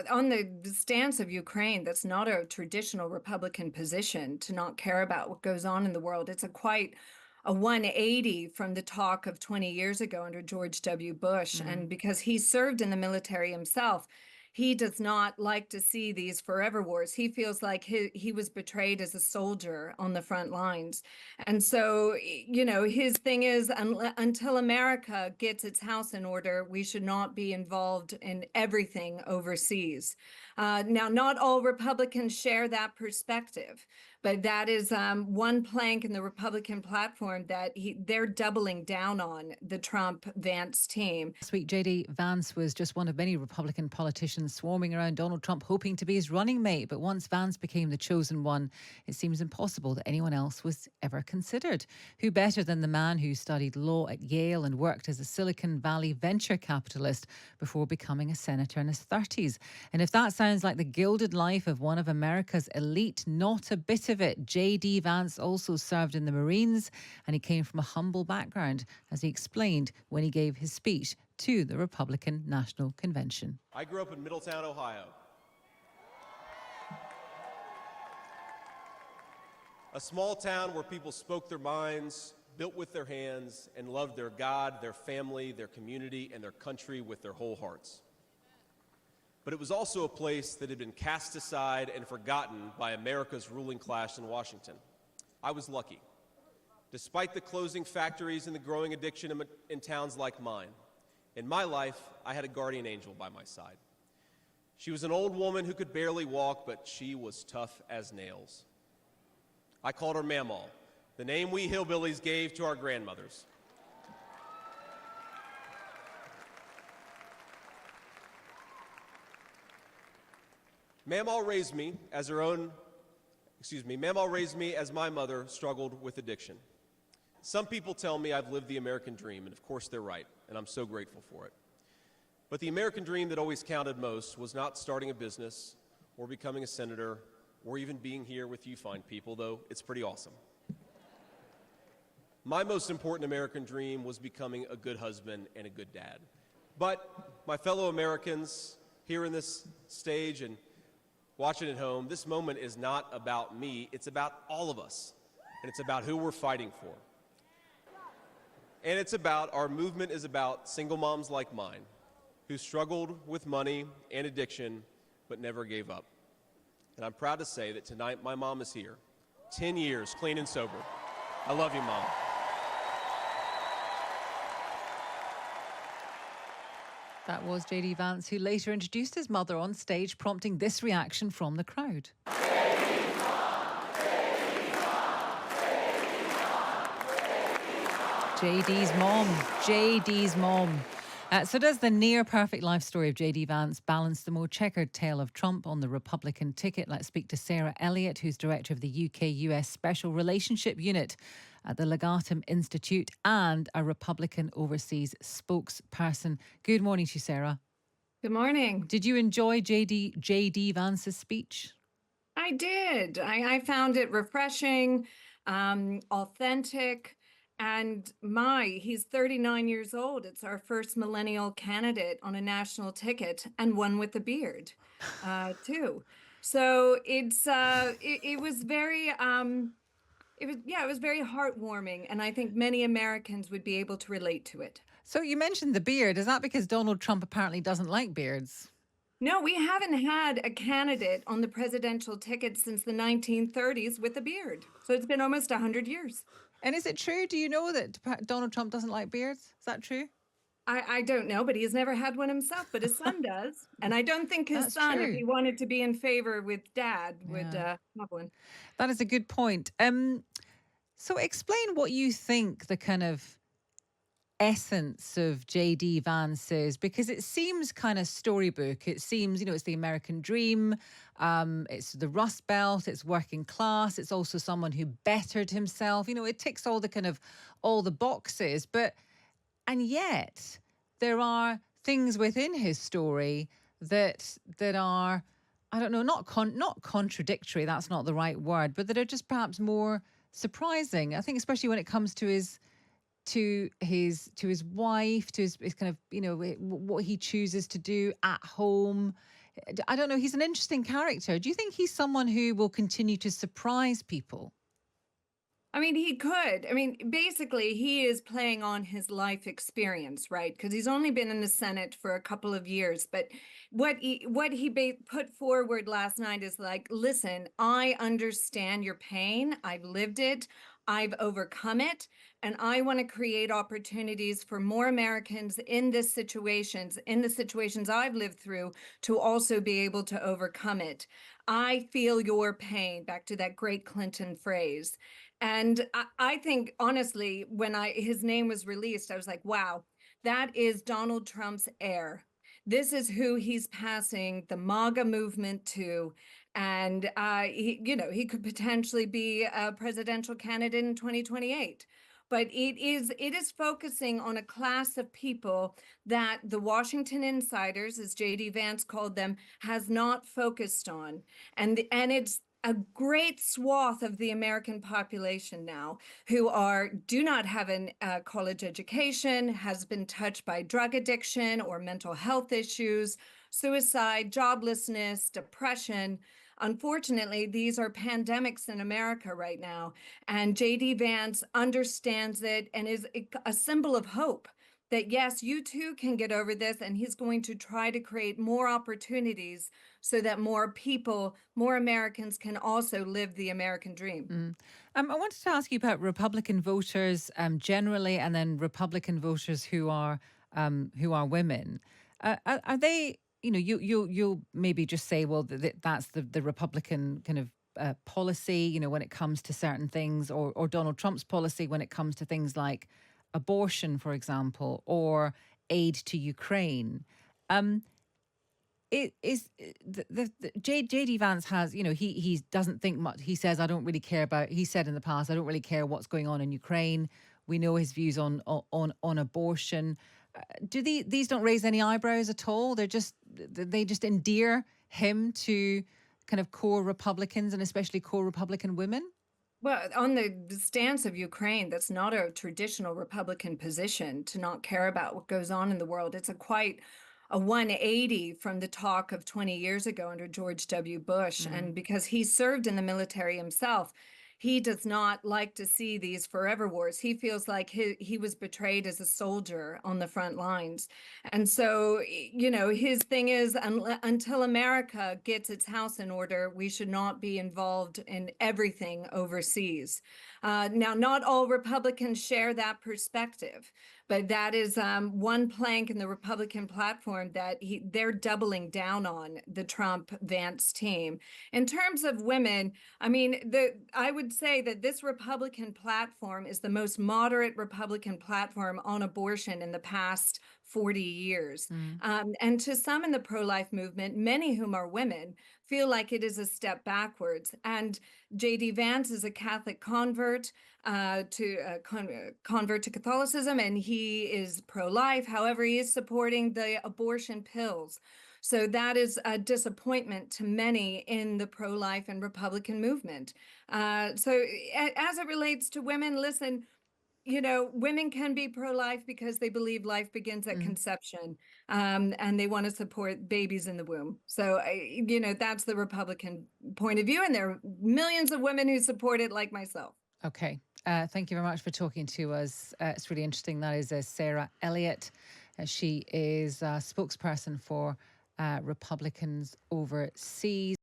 on the stance of Ukraine, that's not a traditional Republican position to not care about what goes on in the world. It's a 180 from the talk of 20 years ago under George W. Bush. And Mm. because he served in the military himself, he does not like to see these forever wars. He feels like he was betrayed as a soldier on the front lines. And so, his thing is until America gets its house in order, we should not be involved in everything overseas. Now, not all Republicans share that perspective, but that is one plank in the Republican platform that they're doubling down on, the Trump Vance team. Last week, JD Vance was just one of many Republican politicians swarming around Donald Trump, hoping to be his running mate. But once Vance became the chosen one, it seems impossible that anyone else was ever considered. Who better than the man who studied law at Yale and worked as a Silicon Valley venture capitalist before becoming a senator in his 30s? And if that sounds like the gilded life of one of America's elite, not a bit of it. JD Vance also served in the Marines, and he came from a humble background, as he explained when he gave his speech to the Republican National Convention. I grew up in Middletown, Ohio. A small town where people spoke their minds, built with their hands, and loved their God, their family, their community, and their country with their whole hearts. But it was also a place that had been cast aside and forgotten by America's ruling class in Washington. I was lucky. Despite the closing factories and the growing addiction in towns like mine, in my life, I had a guardian angel by my side. She was an old woman who could barely walk, but she was tough as nails. I called her Mamaw, the name we hillbillies gave to our grandmothers. Mamaw raised me as my mother struggled with addiction. Some people tell me I've lived the American dream, and of course they're right, and I'm so grateful for it. But the American dream that always counted most was not starting a business or becoming a senator or even being here with you fine people, though it's pretty awesome. My most important American dream was becoming a good husband and a good dad. But my fellow Americans here in this stage and watching at home, this moment is not about me, it's about all of us, and it's about who we're fighting for. And our movement is about single moms like mine, who struggled with money and addiction, but never gave up. And I'm proud to say that tonight my mom is here, 10 years clean and sober. I love you, Mom. That was JD Vance, who later introduced his mother on stage, prompting this reaction from the crowd. JD's mom. JD's mom. So does the near-perfect life story of JD Vance balance the more checkered tale of Trump on the Republican ticket? Let's speak to Sarah Elliot, who's director of the UK-US Special Relationship Unit at the Legatum Institute and a Republican overseas spokesperson. Good morning to you, Sarah. Good morning. Did you enjoy JD Vance's speech? I did. I found it refreshing, authentic. And he's 39 years old. It's our first millennial candidate on a national ticket, and one with a beard, too. So it was very it was very heartwarming, and I think many Americans would be able to relate to it. So you mentioned the beard. Is that because Donald Trump apparently doesn't like beards? No, we haven't had a candidate on the presidential ticket since the 1930s with a beard. So it's been almost 100 years. And is it true? Do you know that Donald Trump doesn't like beards? Is that true? I don't know, but he's never had one himself, but his son does. And I don't think his That's son, if true. he wanted to be in favor with dad, would have one. That is a good point. So explain what you think the kind of essence of JD Vance is, because it seems kind of storybook. It seems, it's the American dream. It's the Rust Belt. It's working class. It's also someone who bettered himself. It ticks all the boxes. And yet there are things within his story that are, I don't know, not contradictory. That's not the right word, but that are just perhaps more surprising. I think especially when it comes to his wife, to his kind of, what he chooses to do at home, I don't know, he's an interesting character. Do you think he's someone who will continue to surprise people? I mean, he could. I mean, basically, he is playing on his life experience, right? Because he's only been in the Senate for a couple of years. But what he put forward last night is like, listen, I understand your pain. I've lived it. I've overcome it, and I want to create opportunities for more Americans in the situations I've lived through, to also be able to overcome it. I feel your pain. Back to that great Clinton phrase. And I think honestly, when his name was released, I was like, wow, that is Donald Trump's heir. This is who he's passing the MAGA movement to. And he could potentially be a presidential candidate in 2028. But it is focusing on a class of people that the Washington insiders, as JD Vance called them, has not focused on. And it's a great swath of the American population now who do not have a college education, has been touched by drug addiction or mental health issues, suicide, joblessness, depression. Unfortunately, these are pandemics in America right now, and JD Vance understands it and is a symbol of hope that yes, you too can get over this, and he's going to try to create more opportunities so that more people, more Americans can also live the American dream. Mm. I wanted to ask you about Republican voters generally, and then Republican voters who are women. Are they? You know, you'll maybe just say, well, that's the Republican kind of policy. You know, when it comes to certain things, or Donald Trump's policy when it comes to things like abortion, for example, or aid to Ukraine. Um, it is JD Vance has, you know, he doesn't think much. He says, I don't really care about, he said in the past, I don't really care what's going on in Ukraine. We know his views on abortion. These don't raise any eyebrows at all? They just endear him to kind of core Republicans, and especially core Republican women. Well, on the stance of Ukraine, that's not a traditional Republican position, to not care about what goes on in the world. It's quite a 180 from the talk of 20 years ago under George W. Bush. Mm. And because he served in the military himself, he does not like to see these forever wars. He feels like he was betrayed as a soldier on the front lines. And so, his thing is, until America gets its house in order, we should not be involved in everything overseas. Now, not all Republicans share that perspective, but that is one plank in the Republican platform that they're doubling down on, the Trump Vance team. In terms of women, I mean, I would say that this Republican platform is the most moderate Republican platform on abortion in the past 40 years. Mm. And to some in the pro-life movement, many whom are women, feel like it is a step backwards. And JD Vance is a Catholic convert convert to Catholicism, and he is pro-life. However, he is supporting the abortion pills. So that is a disappointment to many in the pro-life and Republican movement. As it relates to women, listen, women can be pro-life because they believe life begins at Mm. conception, and they want to support babies in the womb. So, that's the Republican point of view, and there are millions of women who support it, like myself. Okay. Thank you very much for talking to us. It's really interesting. That is Sarah Elliot. She is a spokesperson for Republicans overseas.